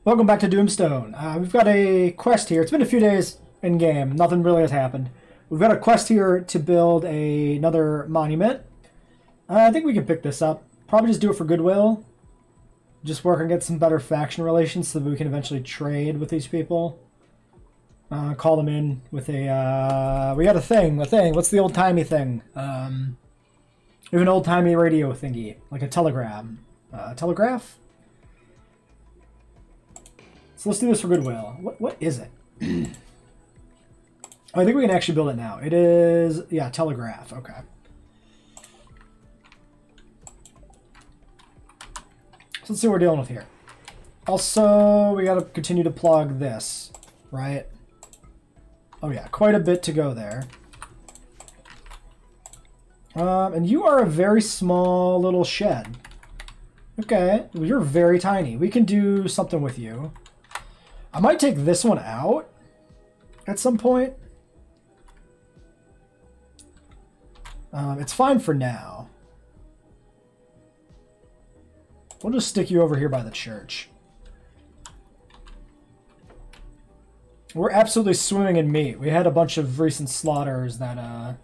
Welcome back to Doomstone. We've got a quest here. It's been a few days in game. Nothing really has happened. We've got a quest here to build another monument. I think we can pick this up. Probably just do it for goodwill. Just work and get some better faction relations so that we can eventually trade with these people. Call them in with a... we got a thing. What's the old-timey thing? We have an old-timey radio thingy. Like a telegram. Telegraph? So let's do this for goodwill. What is it? I think we can actually build it now. It is, yeah, telegraph. Okay. So let's see what we're dealing with here. Also, we got to continue to plug this, right? Oh yeah, quite a bit to go there. And you are a very small little shed. Okay, well, you're very tiny. We can do something with you. I might take this one out at some point. It's fine for now. We'll just stick you over here by the church. We're absolutely swimming in meat. We had a bunch of recent slaughters that have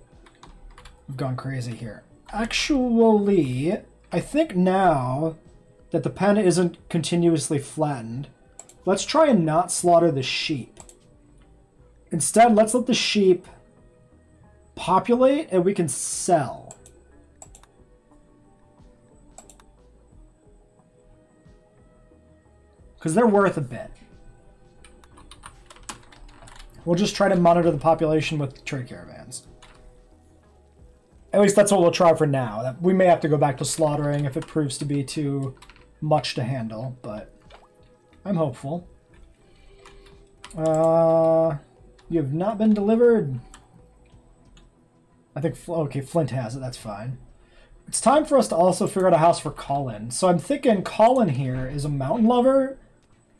gone crazy here. Actually, I think now that the pen isn't continuously flattened, let's try and not slaughter the sheep. Instead, let's let the sheep populate and we can sell. Because they're worth a bit. We'll just try to monitor the population with trade caravans. At least that's what we'll try for now. We may have to go back to slaughtering if it proves to be too much to handle, but I'm hopeful. You have not been delivered. I think, okay, Flint has it, that's fine. It's time for us to also figure out a house for Colin. So I'm thinking Colin here is a mountain lover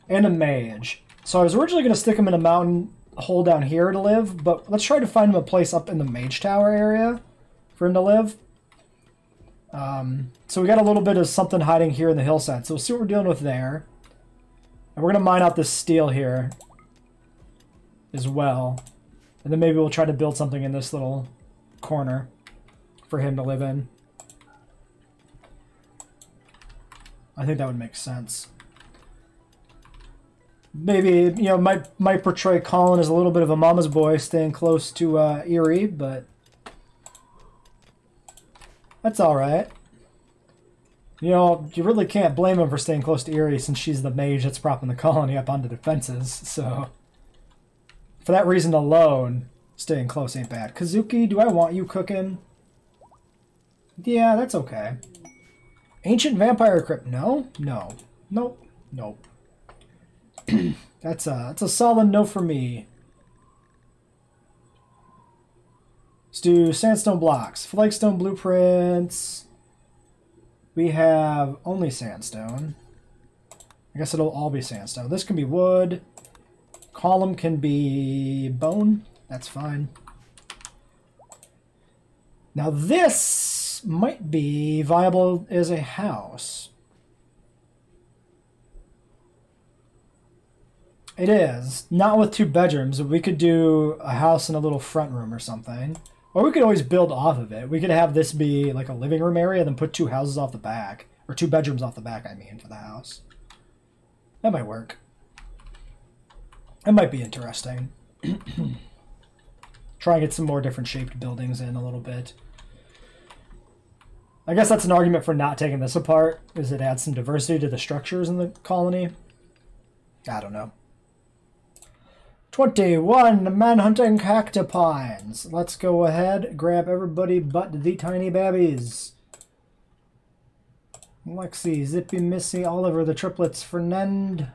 and a mage. So I was originally going to stick him in a mountain hole down here to live, but let's try to find him a place up in the mage tower area for him to live. So we got a little bit of something hiding here in the hillside. So we'll see what we're dealing with there. And we're going to mine out this steel here as well. And then maybe we'll try to build something in this little corner for him to live in. I think that would make sense. Maybe, you know, might portray Colin as a little bit of a mama's boy staying close to Erie, but that's all right. You know, you really can't blame him for staying close to Erie since she's the mage that's propping the colony up onto defenses, so for that reason alone, staying close ain't bad. Kazuki, do I want you cooking? Yeah, that's okay. Ancient Vampire Crypt, no? No. Nope. Nope. That's a solid no for me. Let's do sandstone blocks. Flagstone blueprints. We have only sandstone. I guess it'll all be sandstone. This can be wood. Column can be bone. That's fine. Now this might be viable as a house. It is. Not with 2 bedrooms. We could do a house and a little front room or something. Or we could always build off of it. We could have this be like a living room area, then put 2 houses off the back. Or 2 bedrooms off the back, I mean, for the house. That might work. That might be interesting. Try and get some more different shaped buildings in a little bit. I guess that's an argument for not taking this apart, is it adds some diversity to the structures in the colony. I don't know. 21 man-hunting cactipines. Let's go ahead, grab everybody but the tiny babbies. Lexi, Zippy, Missy, Oliver, the triplets, Fernand.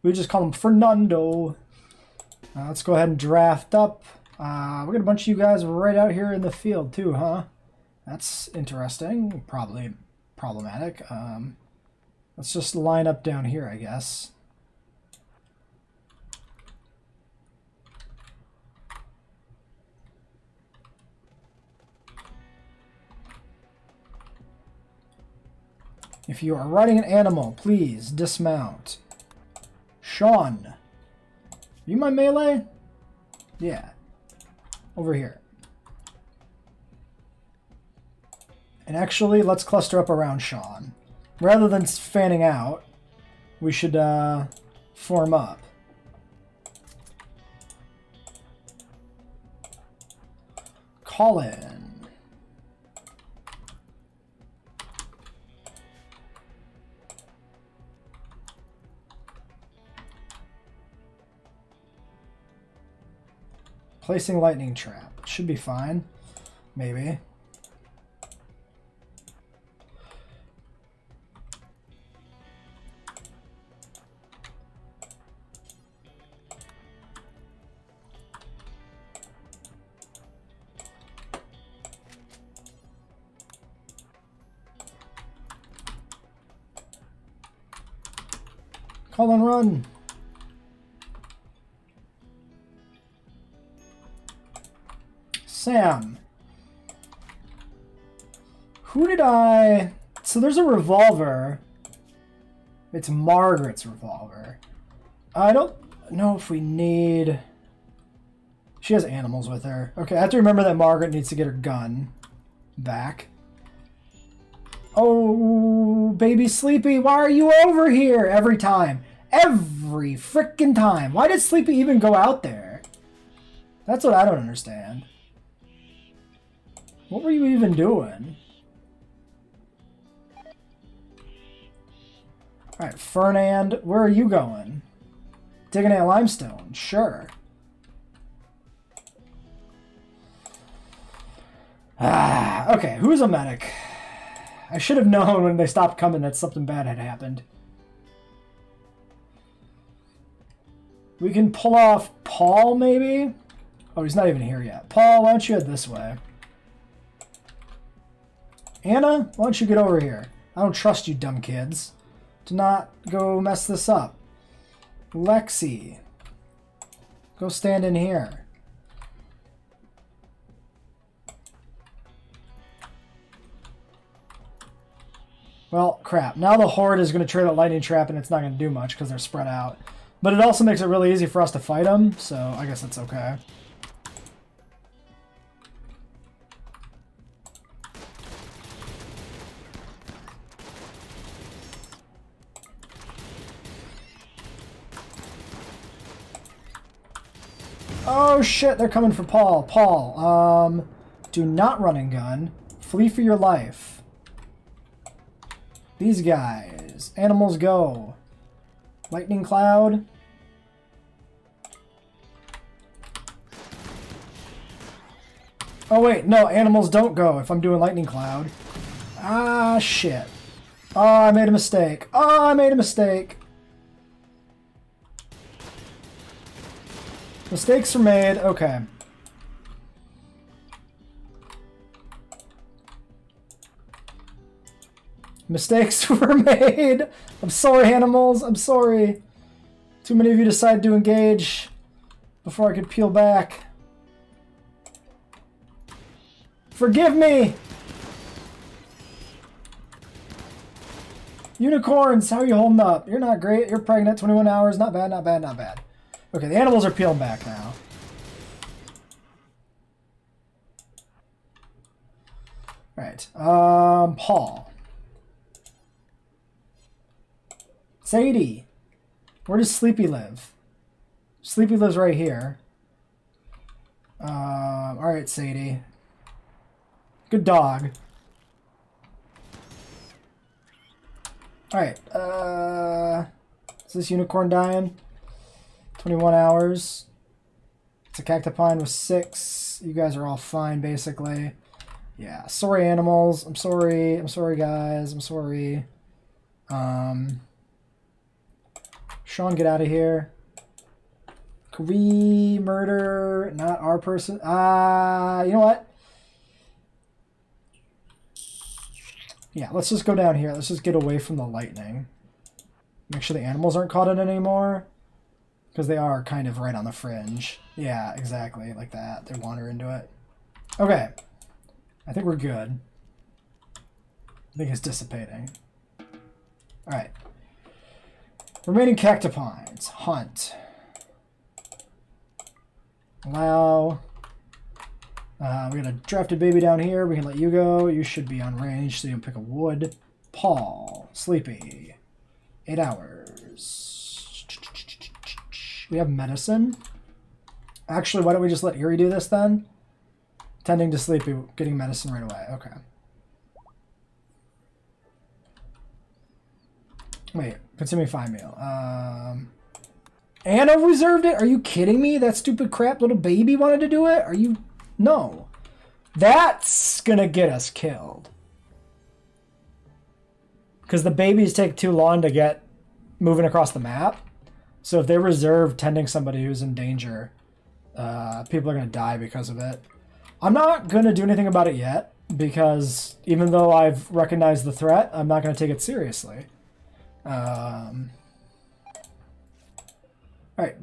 We just call him Fernando. Let's go ahead and draft up. We got a bunch of you guys right out here in the field too, huh? That's interesting. Probably problematic. Let's just line up down here, I guess. If you are riding an animal, please dismount. Sean. You my melee? Yeah. Over here. And actually, let's cluster up around Sean. Rather than fanning out, we should form up. Colin. Placing lightning trap. Should be fine. Maybe. Call and run. Sam. Who did I... So there's a revolver. It's Margaret's revolver. I don't know if we need... She has animals with her. Okay, I have to remember that Margaret needs to get her gun back. Oh, baby Sleepy, why are you over here every time? Every frickin' time. Why did Sleepy even go out there? That's what I don't understand. What were you even doing? Alright, Fernand, where are you going? Digging at limestone, sure. Okay, who's a medic? I should have known when they stopped coming that something bad had happened. We can pull off Paul, maybe? Oh, he's not even here yet. Paul, why don't you head this way? Anna, why don't you get over here? I don't trust you, dumb kids. Do not go mess this up. Lexi, go stand in here. Well, crap. Now the Horde is going to trade a lightning trap, and it's not going to do much because they're spread out. But it also makes it really easy for us to fight them, so I guess that's okay. Oh shit, they're coming for Paul. Paul, do not run and gun. Flee for your life. These guys. Animals go. Lightning cloud. Oh wait, no, animals don't go if I'm doing lightning cloud. Ah, shit. Oh, I made a mistake. Oh, I made a mistake. Mistakes are made. Okay. Mistakes were made. I'm sorry, animals. I'm sorry. Too many of you decided to engage before I could peel back. Forgive me! Unicorns, how are you holding up? You're not great. You're pregnant. 21 hours. Not bad, not bad, not bad. Okay, the animals are peeling back now. Right. Paul. Sadie. Where does Sleepy live? Sleepy lives right here. Alright, Sadie. Good dog. Alright, is this unicorn dying? 21 hours. It's a cactipine with 6. You guys are all fine, basically. Yeah, sorry, animals. I'm sorry. I'm sorry, guys. I'm sorry. Sean, get out of here. Could we murder not our person? You know what? Yeah, let's just go down here. Let's just get away from the lightning. Make sure the animals aren't caught in it anymore. Because they are kind of right on the fringe. Yeah, exactly. Like that. They wander into it. Okay. I think we're good. I think it's dissipating. Alright. Remaining cactipines. Hunt. Allow. We got a drafted baby down here. We can let you go. You should be on range, so you can pick a wood. Paul. Sleepy. 8 hours. We have medicine. Actually, why don't we just let Eerie do this then? Tending to Sleepy, getting medicine right away. Okay. Wait, consuming 5 meal. Anna reserved it? Are you kidding me? That stupid crap little baby wanted to do it? Are you... No. That's gonna get us killed. Because the babies take too long to get moving across the map. So if they reserve tending somebody who's in danger, people are gonna die because of it. I'm not gonna do anything about it yet, because even though I've recognized the threat, I'm not gonna take it seriously. Alright,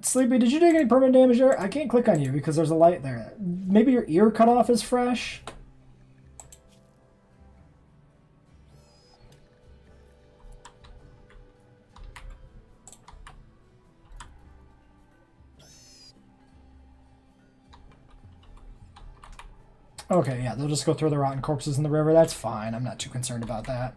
Sleepy, did you take any permanent damage there? I can't click on you because there's a light there. Maybe your ear cutoff is fresh? Okay, yeah, they'll just go throw the rotten corpses in the river. That's fine. I'm not too concerned about that.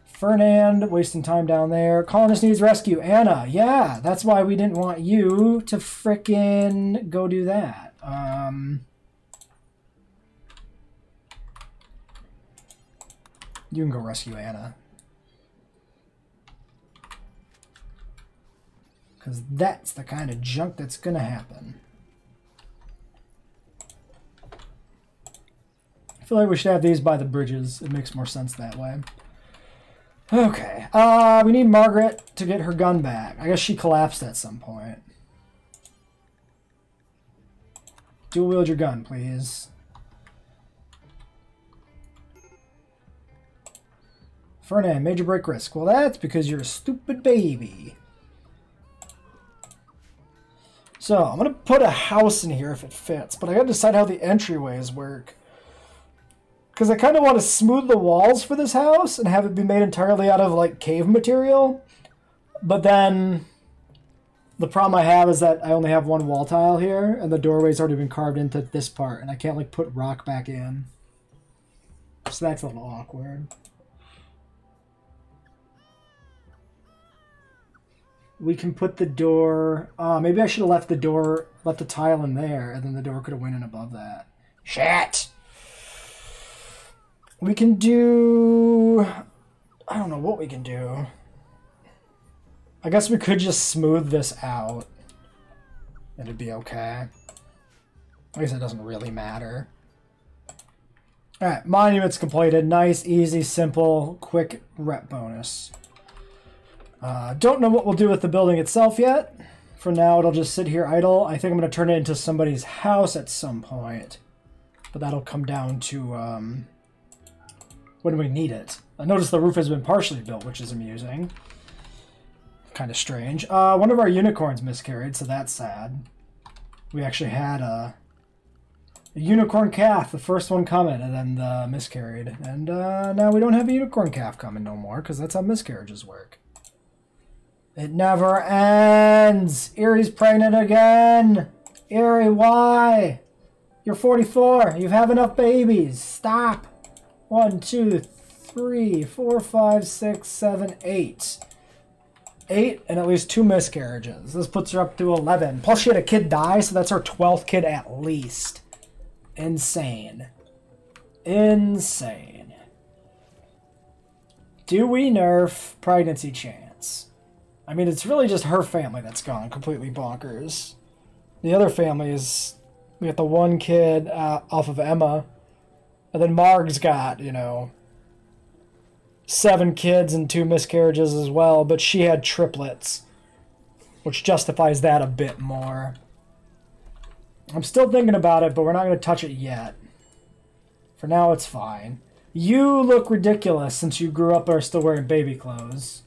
Fernand, wasting time down there. Colonist needs rescue. Anna, yeah, that's why we didn't want you to frickin' go do that. You can go rescue Anna. Because that's the kind of junk that's gonna happen. I feel like we should have these by the bridges. It makes more sense that way. Okay. We need Margaret to get her gun back. I guess she collapsed at some point. Dual wield your gun, please. Fernand, major break risk. Well, that's because you're a stupid baby. So, I'm going to put a house in here if it fits, but I got to decide how the entryways work. Because I kind of want to smooth the walls for this house and have it be made entirely out of, like, cave material. But then the problem I have is that I only have one wall tile here, and the doorway's already been carved into this part, and I can't, like, put rock back in. So that's a little awkward. We can put the door... maybe I should have left the tile in there, and then the door could have went in above that. Shit! We can do... I don't know what we can do. I guess we could just smooth this out. And it'd be okay. I guess it doesn't really matter. Alright, monuments completed. Nice, easy, simple, quick rep bonus. Don't know what we'll do with the building itself yet. For now, it'll just sit here idle. I think I'm going to turn it into somebody's house at some point. But that'll come down to... when we need it. I noticed the roof has been partially built, which is amusing. Kind of strange. One of our unicorns miscarried, so that's sad. We actually had a unicorn calf, the first one coming, and then miscarried. And now we don't have a unicorn calf coming no more, because that's how miscarriages work. It never ends! Erie's pregnant again! Erie, why? You're 44. You have enough babies. Stop! 1, 2, 3, 4, 5, 6, 7, 8. 8 and at least 2 miscarriages. This puts her up to 11. Plus she had a kid die, so that's her 12th kid at least. Insane. Insane. Do we nerf pregnancy chance? I mean, it's really just her family that's gone completely bonkers. The other families, we got the one kid off of Emma. And then Marg's got, you know, 7 kids and 2 miscarriages as well, but she had triplets, which justifies that a bit more. I'm still thinking about it, but we're not going to touch it yet. For now, it's fine. You look ridiculous since you grew up and are still wearing baby clothes.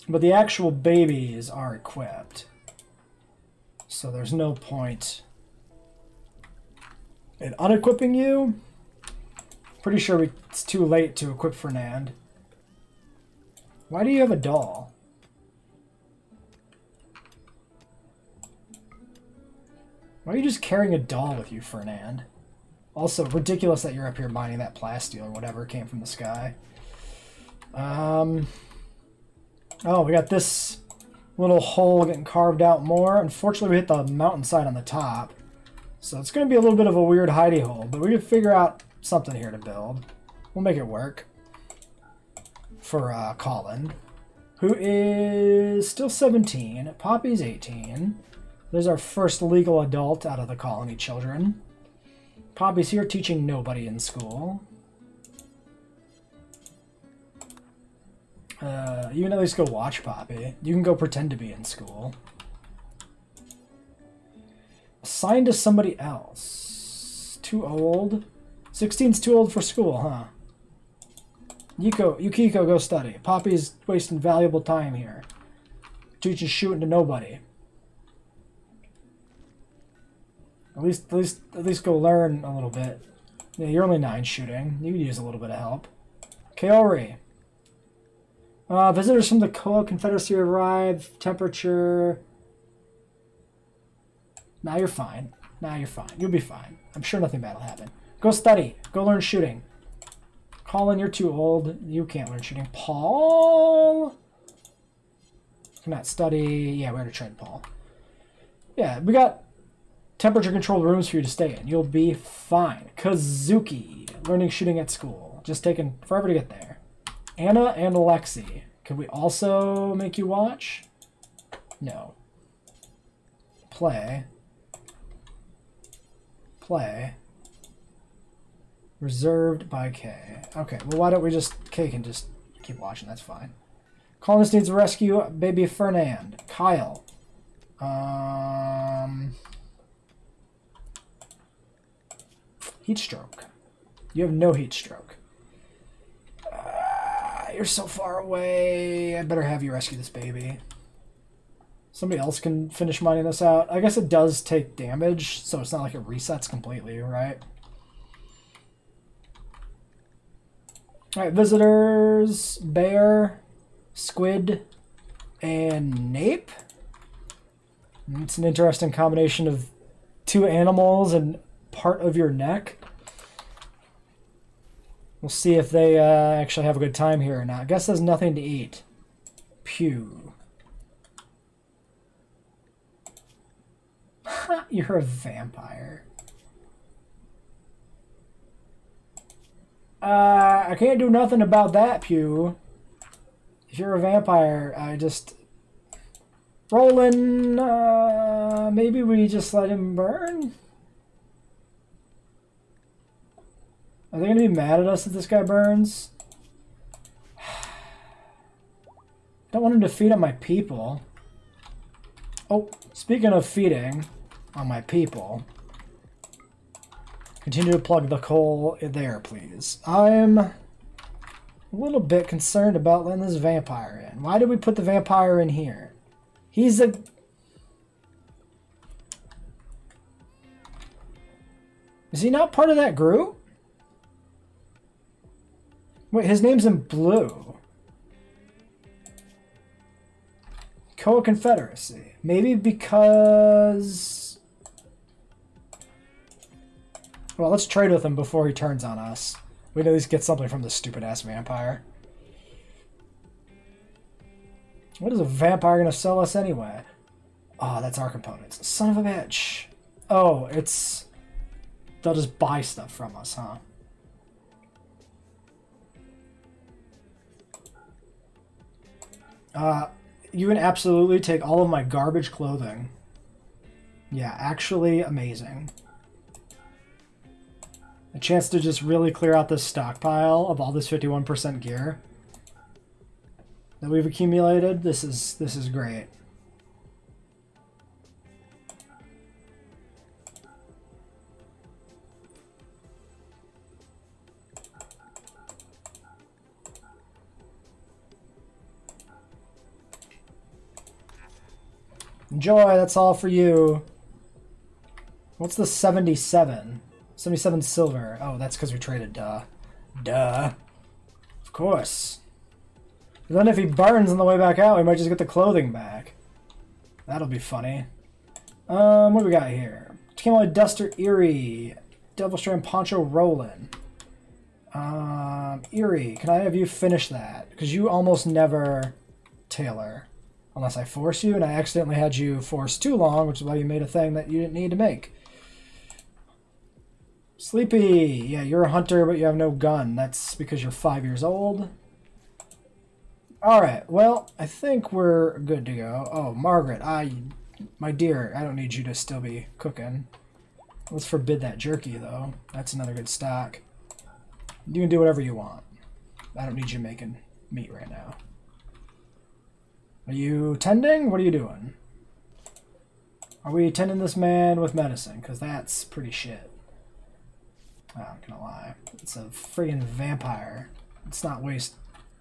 But the actual babies are equipped. So there's no point in unequipping you. Pretty sure it's too late to equip Fernand. Why do you have a doll? Why are you just carrying a doll with you, Fernand? Also, ridiculous that you're up here mining that plasteel or whatever came from the sky. Oh, we got this little hole getting carved out more. Unfortunately, we hit the mountainside on the top. So it's going to be a little bit of a weird hidey hole, but we can figure out something here to build. We'll make it work. For Colin, who is still 17. Poppy's 18. There's our first legal adult out of the colony children. Poppy's here teaching nobody in school. You can at least go watch Poppy. You can go pretend to be in school. Assigned to somebody else. Too old? 16's too old for school, huh? Yukiko, go study. Poppy's wasting valuable time here. Teaching shooting to nobody. At least go learn a little bit. Yeah, you're only 9 shooting. You could use a little bit of help. Kaori. Visitors from the Koa Confederacy arrive. Temperature. Now you're fine. Now you're fine. You'll be fine. I'm sure nothing bad will happen. Go study. Go learn shooting. Colin, you're too old. You can't learn shooting. Paul? Cannot study. Yeah, we already trained Paul. Yeah, we got temperature-controlled rooms for you to stay in. You'll be fine. Kazuki. Learning shooting at school. Just taking forever to get there. Anna and Alexi. Can we also make you watch? No. Play. Play. Reserved by K. Okay, well, why don't we just... K can just keep watching. That's fine. Colonist needs rescue. Baby Fernand. Kyle. Heat stroke. You have no heat stroke. You're so far away. I better have you rescue this baby. Somebody else can finish mining this out. I guess it does take damage, so it's not like it resets completely, right? Alright, visitors, bear, squid, and nape. It's an interesting combination of 2 animals and part of your neck. We'll see if they actually have a good time here or not. I guess there's nothing to eat. Pew. You're a vampire. I can't do nothing about that, Pew. If you're a vampire, I just... Roland, maybe we just let him burn? Are they going to be mad at us if this guy burns? I don't want him to feed on my people. Oh, speaking of feeding on my people, continue to plug the coal there, please. I'm a little bit concerned about letting this vampire in. Why did we put the vampire in here? He's a... Is he not part of that group? Wait, his name's in blue. Koa Confederacy. Maybe because... Well, let's trade with him before he turns on us. We'd at least get something from this stupid-ass vampire. What is a vampire going to sell us anyway? Oh, that's our components. Son of a bitch. Oh, it's... They'll just buy stuff from us, huh? You can absolutely take all of my garbage clothing. Yeah, actually amazing. A chance to just really clear out this stockpile of all this 51% gear that we've accumulated. This is great. Enjoy, that's all for you. What's the 77? 77 silver. Oh, that's because we traded, Duh. Of course. And then if he burns on the way back out, we might just get the clothing back. That'll be funny. What do we got here? Camelot Duster Eerie. Devil Strand Poncho Rollin'. Eerie, can I have you finish that? Because you almost never tailor. Unless I force you, and I accidentally had you force too long, which is why you made a thing that you didn't need to make. Sleepy. Yeah, you're a hunter, but you have no gun. That's because you're 5 years old. Alright, well, I think we're good to go. Oh, Margaret, my dear, I don't need you to still be cooking. Let's forbid that jerky, though. That's another good stock. You can do whatever you want. I don't need you making meat right now. Are you tending? What are you doing? Are we tending this man with medicine? Because that's pretty shit. Oh, I'm gonna lie. It's a friggin' vampire. Let's not waste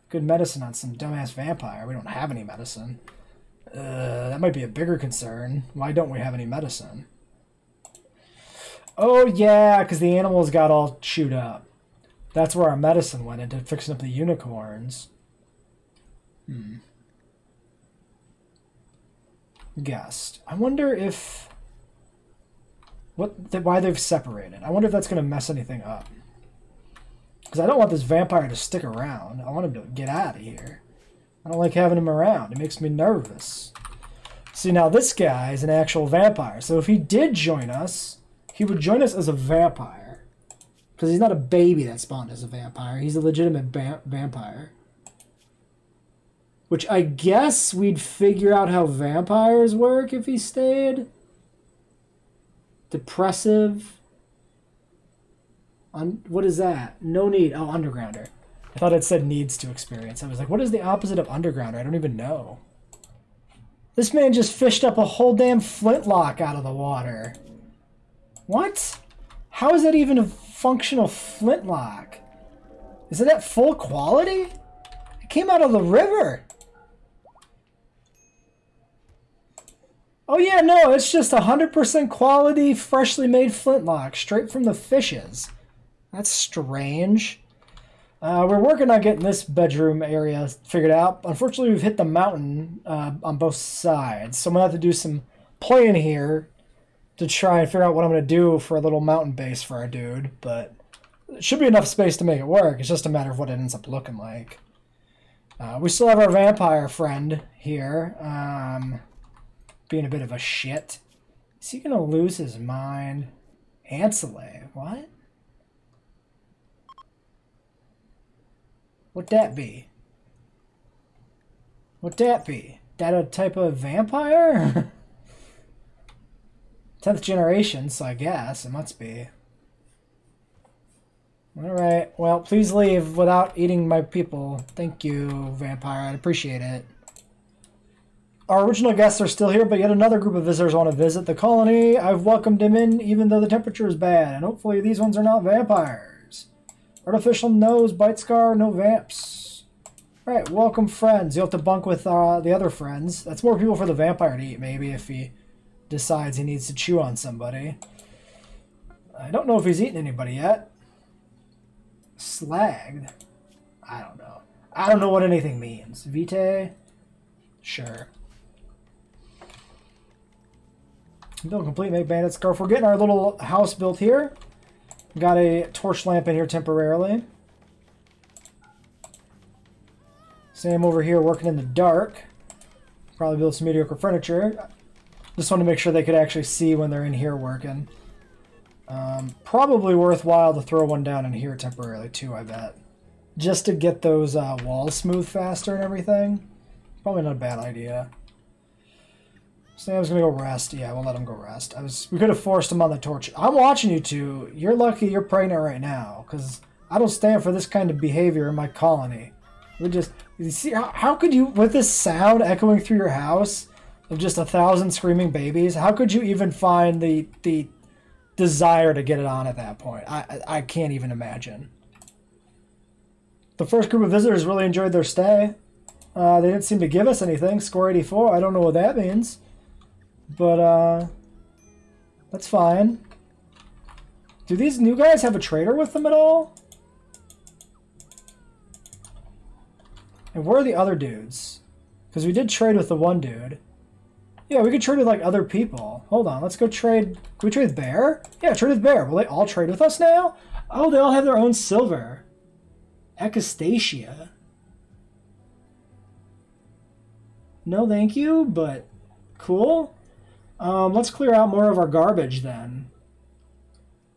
good medicine on some dumbass vampire. We don't have any medicine. That might be a bigger concern. Why don't we have any medicine? Oh, yeah, because the animals got all chewed up. That's where our medicine went into fixing up the unicorns. Guessed. I wonder if... why they've separated. I wonder if that's going to mess anything up. Because I don't want this vampire to stick around. I want him to get out of here. I don't like having him around. It makes me nervous. See, now this guy is an actual vampire. So if he did join us, he would join us as a vampire. Because he's not a baby that spawned as a vampire. He's a legitimate vampire. Which I guess we'd figure out how vampires work if he stayed. Depressive. What is that? No need. Oh, undergrounder. I thought it said needs to experience. I was like, what is the opposite of undergrounder? I don't even know. This man just fished up a whole damn flintlock out of the water. What? How is that even a functional flintlock? Is it at full quality? It came out of the river. Oh yeah, no, it's just 100% quality, freshly made flintlock, straight from the fishes. That's strange. We're working on getting this bedroom area figured out. Unfortunately, we've hit the mountain on both sides, so I'm going to have to do some playing here to try and figure out what I'm going to do for a little mountain base for our dude, but it should be enough space to make it work. It's just a matter of what it ends up looking like. We still have our vampire friend here. Being a bit of a shit. Is he gonna lose his mind? Ancillary, what? What'd that be? What'd that be? That a type of vampire? 10th generation, so I guess it must be. Alright, well, please leave without eating my people. Thank you, vampire, I'd appreciate it. Our original guests are still here, but yet another group of visitors want to visit the colony. I've welcomed him in, even though the temperature is bad, and hopefully these ones are not vampires. Artificial nose, bite scar, no vamps. Alright, welcome friends. You'll have to bunk with the other friends. That's more people for the vampire to eat, maybe, if he decides he needs to chew on somebody. I don't know if he's eaten anybody yet. Slagged? I don't know. I don't know what anything means. Vitae? Sure. Build complete, make bandit scarf. We're getting our little house built here. Got a torch lamp in here temporarily. Same over here working in the dark. Probably build some mediocre furniture. Just want to make sure they could actually see when they're in here working. Probably worthwhile to throw one down in here temporarily too, I bet. Just to get those walls smooth faster and everything. Probably not a bad idea. Sam's gonna go rest. Yeah, we'll let him go rest. We could have forced him on the torch. I'm watching you two. You're lucky you're pregnant right now, because I don't stand for this kind of behavior in my colony. You see, how could you, with this sound echoing through your house of just 1,000 screaming babies, how could you even find the desire to get it on at that point? I can't even imagine. The first group of visitors really enjoyed their stay. They didn't seem to give us anything. Score 84. I don't know what that means. But, that's fine. Do these new guys have a trader with them at all? And where are the other dudes? Because we did trade with the one dude. Yeah, we could trade with, like, other people. Hold on, let's go trade... Can we trade with Bear? Yeah, trade with Bear. Will they all trade with us now? Oh, they all have their own silver. Ecastacia. No thank you, but cool. Let's clear out more of our garbage then.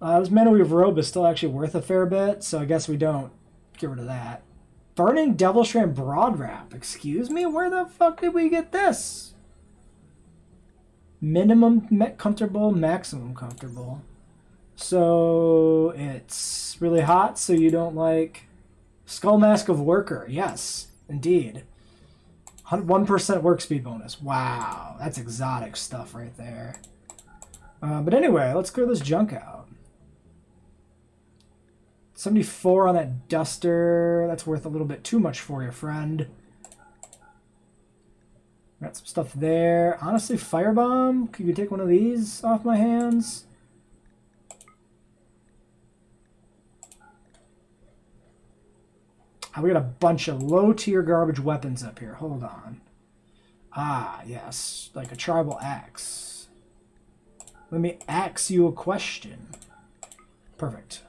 This Manowave robe is still actually worth a fair bit, so I guess we don't get rid of that. Burning Devilstrand Broad Wrap. Excuse me? Where the fuck did we get this? Minimum comfortable, maximum comfortable. So it's really hot, so you don't like Skull Mask of Worker. Yes, indeed. 1% work speed bonus. Wow, that's exotic stuff right there. But anyway, let's clear this junk out. 74 on that duster. That's worth a little bit too much for you, friend. Got some stuff there. Honestly, Firebomb. Could you take one of these off my hands? We got a bunch of low-tier garbage weapons up here. Hold on. Ah, yes. Like a tribal axe. Let me ask you a question. Perfect.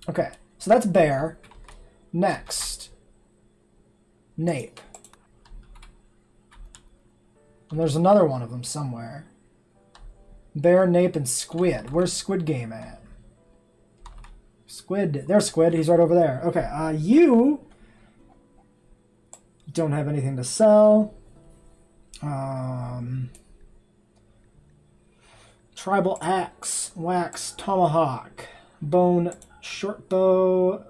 Okay, so that's Bear. Next. Nape. And there's another one of them somewhere. Bear, Nape, and Squid. Where's Squid Game at? Squid. There's Squid. He's right over there. Okay, you don't have anything to sell. Tribal Axe, Wax, Tomahawk, Bone, Short Bow,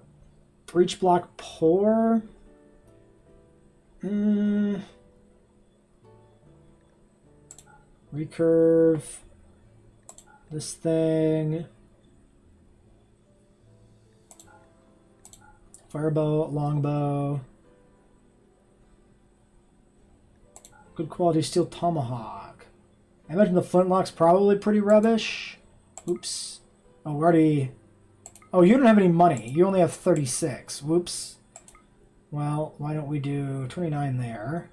Breach Block, Pour. Recurve. This thing. Firebow, Longbow. Good quality steel tomahawk. I imagine the flintlock's probably pretty rubbish. Oops. Oh, we're already... Oh, you don't have any money. You only have 36. Whoops. Well, why don't we do 29 there?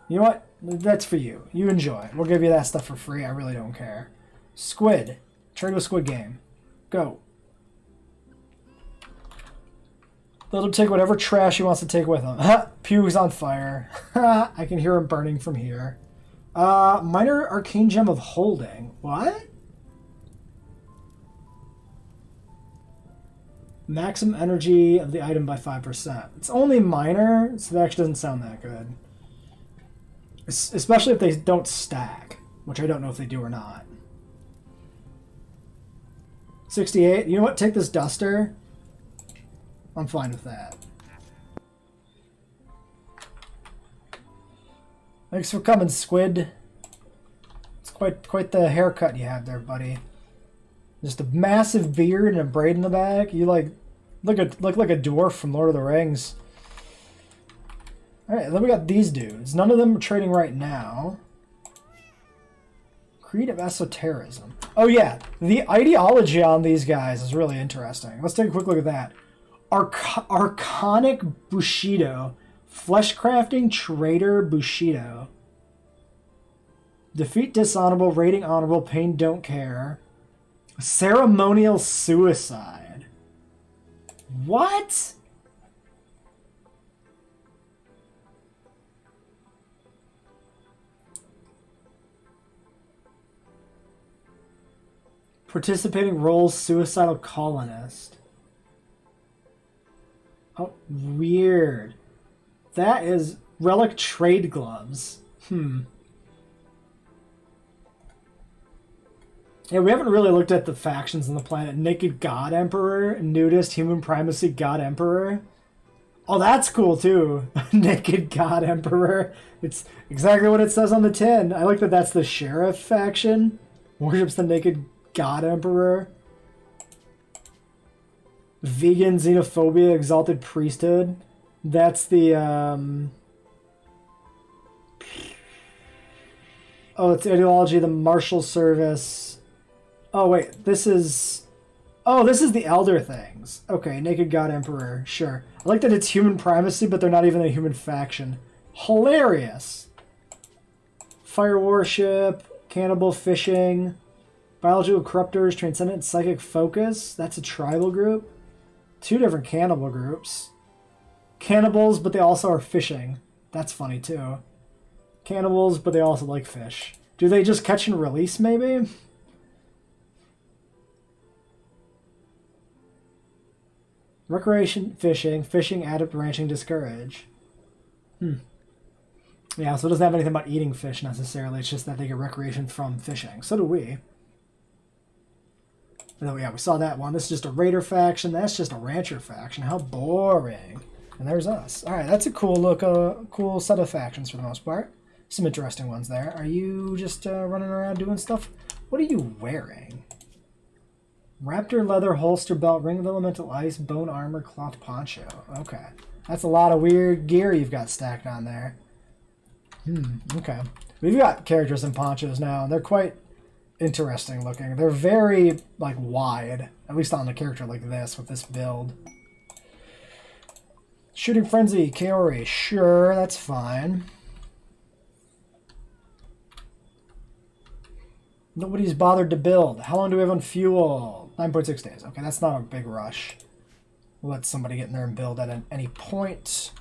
You know what? That's for you. You enjoy. We'll give you that stuff for free. I really don't care. Squid. Trade with Squid Game. Go. Let him take whatever trash he wants to take with him. Pew's on fire. I can hear him burning from here. Minor Arcane Gem of Holding. What? Maximum energy of the item by 5%. It's only minor, so that actually doesn't sound that good. Especially if they don't stack, which I don't know if they do or not. 68. You know what? Take this duster. I'm fine with that. Thanks for coming, Squid. It's quite the haircut you have there, buddy. Just a massive beard and a braid in the back. You look like a dwarf from Lord of the Rings. All right, then we got these dudes. None of them are trading right now. Creed of Esotericism. Oh yeah, the ideology on these guys is really interesting. Let's take a quick look at that. Archonic Bushido. Flesh crafting trader Bushido. Defeat dishonorable, rating honorable, pain don't care. Ceremonial suicide. What? Participating roles, suicidal colonist. Oh, weird. That is relic trade gloves. Yeah, we haven't really looked at the factions on the planet. Naked God Emperor, Nudist, Human Primacy God Emperor. Oh, that's cool too. Naked God Emperor. It's exactly what it says on the tin. I like that that's the Sheriff faction. Worships the Naked God Emperor. Vegan Xenophobia, Exalted Priesthood. That's the, Oh, it's the ideology of the Marshal Service. Oh, wait, this is... Oh, this is the Elder things. Okay, Naked God Emperor. Sure. I like that it's human primacy, but they're not even a human faction. Hilarious. Fire Worship, Cannibal Fishing, Biological Corruptors, Transcendent Psychic Focus. That's a tribal group. 2 different cannibal groups. Cannibals, but they also are fishing. That's funny, too. Cannibals, but they also like fish. Do they just catch and release, maybe? Recreation, fishing, adept, ranching, discourage. Yeah, so it doesn't have anything about eating fish, necessarily. It's just that they get recreation from fishing. So do we. Oh, yeah, we saw that one. This is just a raider faction. That's just a rancher faction. How boring. And there's us. All right, that's a cool look, cool set of factions for the most part. Some interesting ones there. Are you just running around doing stuff? What are you wearing? Raptor leather holster belt, ring of elemental ice, bone armor, cloth poncho. Okay, that's a lot of weird gear you've got stacked on there. Okay. We've got characters in ponchos now. They're quite interesting looking. They're very, like, wide. At least on a character like this, with this build. Shooting Frenzy, Kaori. Sure, that's fine. Nobody's bothered to build. How long do we have on fuel? 9.6 days. Okay, that's not a big rush. We'll let somebody get in there and build at any point.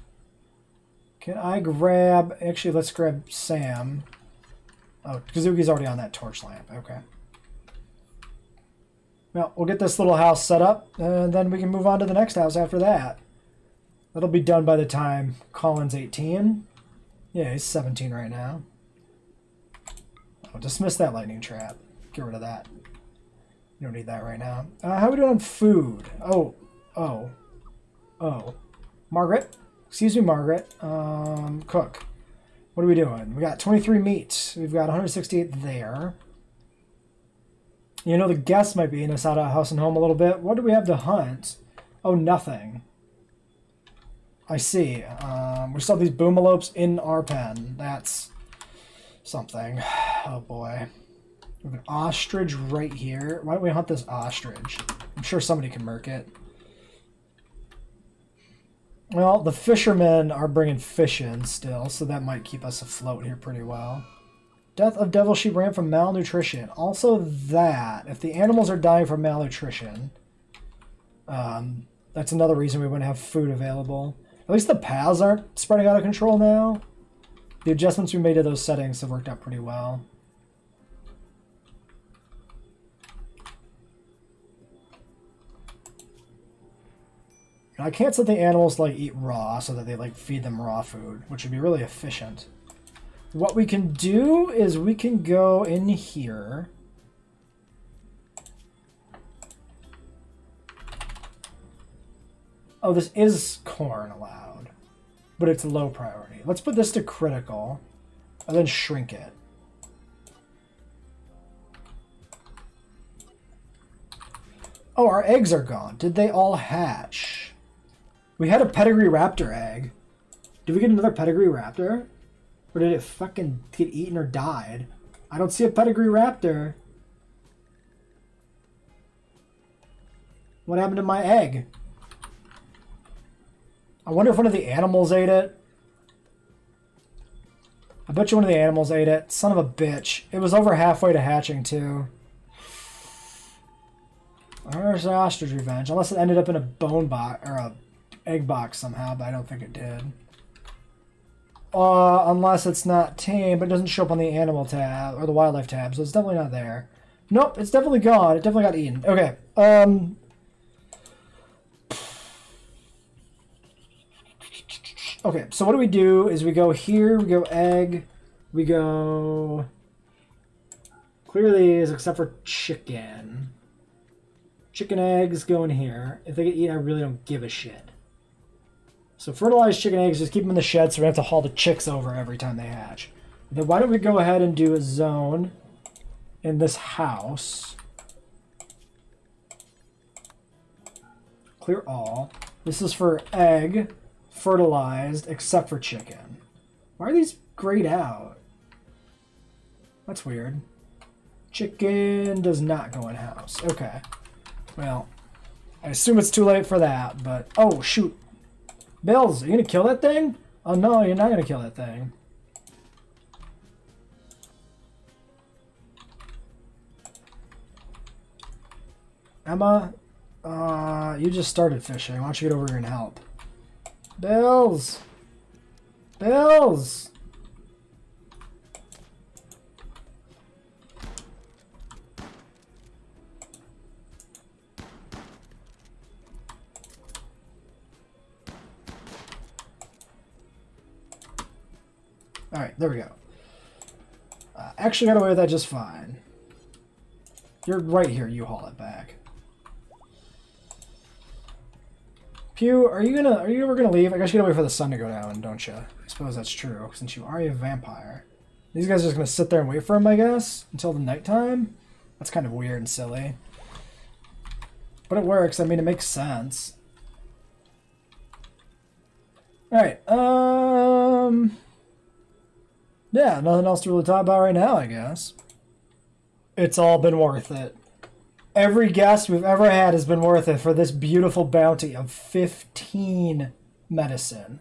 Can I grab... Actually, let's grab Sam. Oh, Kazuki's already on that torch lamp. Okay. Well, we'll get this little house set up, and then we can move on to the next house after that. That'll be done by the time Colin's 18. Yeah, he's 17 right now. Oh, dismiss that lightning trap. Get rid of that. You don't need that right now. How are we doing on food? Oh. Margaret? Excuse me, Margaret. Cook. What are we doing? We got 23 meat. We've got 168 there. You know, the guests might be in us out of house and home a little bit. What do we have to hunt? Oh, nothing. I see. We still have these boomalopes in our pen. That's something. Oh, boy. We have an ostrich right here. Why don't we hunt this ostrich? I'm sure somebody can mark it. Well, the fishermen are bringing fish in still, so that might keep us afloat here pretty well. Death of devil sheep ran from malnutrition. Also that, if the animals are dying from malnutrition, that's another reason we wouldn't have food available. At least the paths aren't spreading out of control now. The adjustments we made to those settings have worked out pretty well. I can't let the animals like eat raw so that they like feed them raw food, which would be really efficient. What we can do is we can go in here. Oh, this is corn allowed, but it's low priority. Let's put this to critical and then shrink it. Oh, our eggs are gone. Did they all hatch? We had a pedigree raptor egg. Did we get another pedigree raptor? Or did it fucking get eaten or died? I don't see a pedigree raptor. What happened to my egg? I wonder if one of the animals ate it. I bet you one of the animals ate it. Son of a bitch. It was over halfway to hatching, too. There's ostrich revenge. Unless it ended up in a bone box, or a egg box somehow, but I don't think it did. Unless it's not tame, but it doesn't show up on the animal tab, or the wildlife tab, so it's definitely not there. Nope, it's definitely gone. It definitely got eaten. Okay, okay, so what we do is we go here, we go egg, we go... Clear these, except for chicken. Chicken eggs go in here. If they get eaten, I really don't give a shit. So fertilized chicken eggs, just keep them in the shed so we don't have to haul the chicks over every time they hatch. Then why don't we go ahead and do a zone in this house. Clear all. This is for egg, fertilized, except for chicken. Why are these grayed out? That's weird. Chicken does not go in house. Okay. Well, I assume it's too late for that, but... Oh, shoot. Bills, are you going to kill that thing? Oh, no, you're not going to kill that thing. Emma, you just started fishing. Why don't you get over here and help? Bills! Bills! Alright, there we go. Actually got away with that just fine. You're right here, you haul it back. Pew, are you ever gonna leave? I guess you gotta wait for the sun to go down, don't you? I suppose that's true, since you are a vampire. These guys are just gonna sit there and wait for him, I guess, until the nighttime? That's kind of weird and silly. But it works, I mean, it makes sense. Alright, yeah, nothing else to really talk about right now, I guess. It's all been worth it. Every guest we've ever had has been worth it for this beautiful bounty of 15 medicine.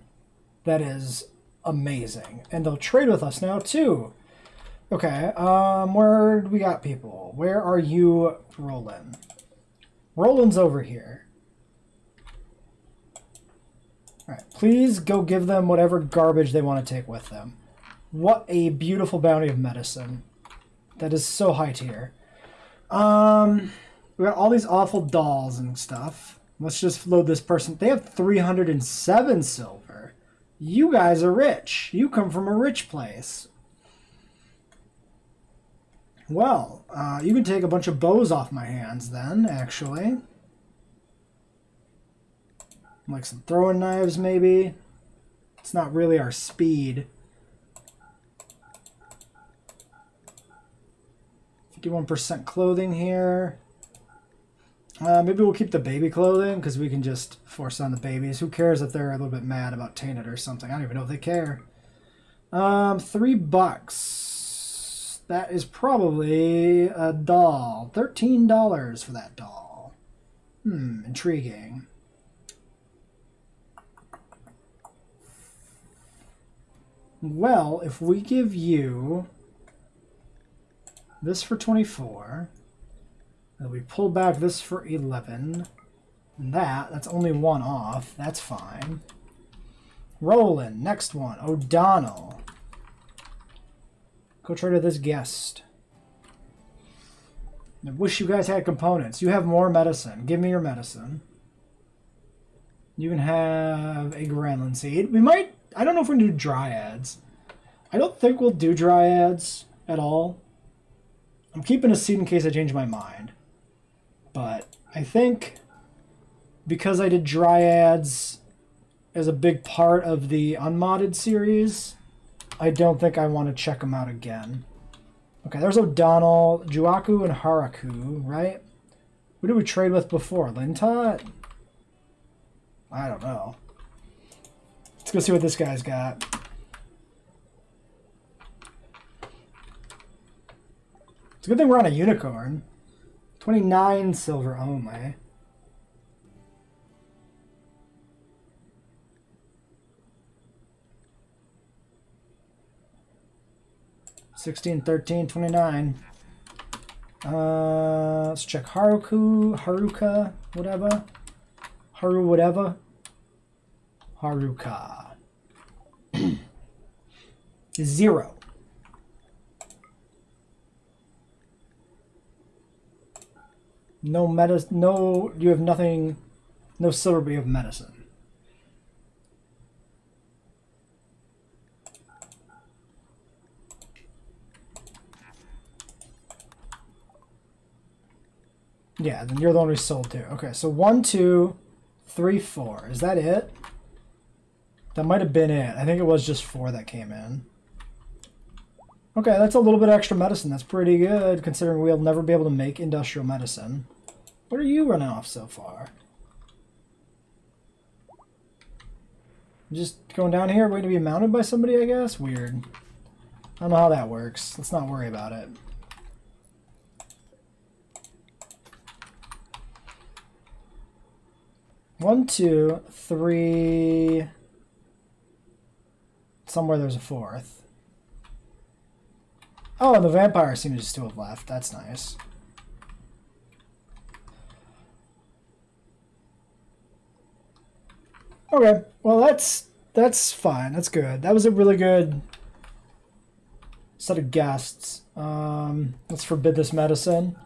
That is amazing. And they'll trade with us now, too. Okay, where do we got people? Where are you, Roland? Roland's over here. Alright, please go give them whatever garbage they want to take with them. What a beautiful bounty of medicine. That is so high tier. We got all these awful dolls and stuff. Let's just load this person. They have 307 silver. You guys are rich. You come from a rich place. Well, you can take a bunch of bows off my hands then, actually. Like some throwing knives, maybe. It's not really our speed. 51% clothing here. Maybe we'll keep the baby clothing because we can just force on the babies. Who cares if they're a little bit mad about tainted or something? I don't even know if they care. $3. That is probably a doll. $13 for that doll. Intriguing. Well, if we give you this for 24, and we pull back this for 11, and that's only one off. That's fine. Roland, next one. O'Donnell. Go trade with this guest. I wish you guys had components. You have more medicine. Give me your medicine. You can have a granolin seed. We might... I don't know if we're going to do dryads. I don't think we'll do dryads at all. I'm keeping a seed in case I change my mind. But I think because I did dryads as a big part of the unmodded series, I don't think I want to check them out again. Okay, there's O'Donnell, Juaku, and Haraku, right? Who did we trade with before? Lintot? I don't know. Let's go see what this guy's got. It's a good thing we're on a unicorn. 29 silver only. $16, $13, $29. Let's check Haruka, whatever. Haruka. Zero. No medicine. No, you have nothing. No silver, but you have medicine. Yeah, then you're the one we sold to. Okay, so 1, 2, 3, 4. Is that it? That might have been it. I think it was just 4 that came in. Okay, that's a little bit extra medicine. That's pretty good, considering we'll never be able to make industrial medicine. What are you running off so far? Just going down here, waiting to be mounted by somebody, I guess? Weird. I don't know how that works. Let's not worry about it. 1, 2, 3. Somewhere there's a 4th. Oh, and the vampire seems to have left. That's nice. Okay, well that's fine. That's good. That was a really good set of guests. Let's forbid this medicine.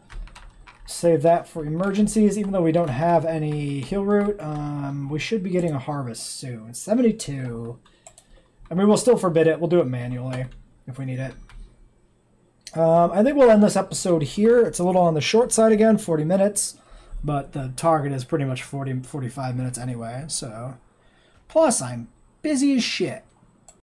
Save that for emergencies, even though we don't have any heal root. We should be getting a harvest soon. 72. I mean, we'll still forbid it. We'll do it manually if we need it. I think we'll end this episode here. It's a little on the short side again, 40 minutes. But the target is pretty much 45 minutes anyway, so... Plus, I'm busy as shit.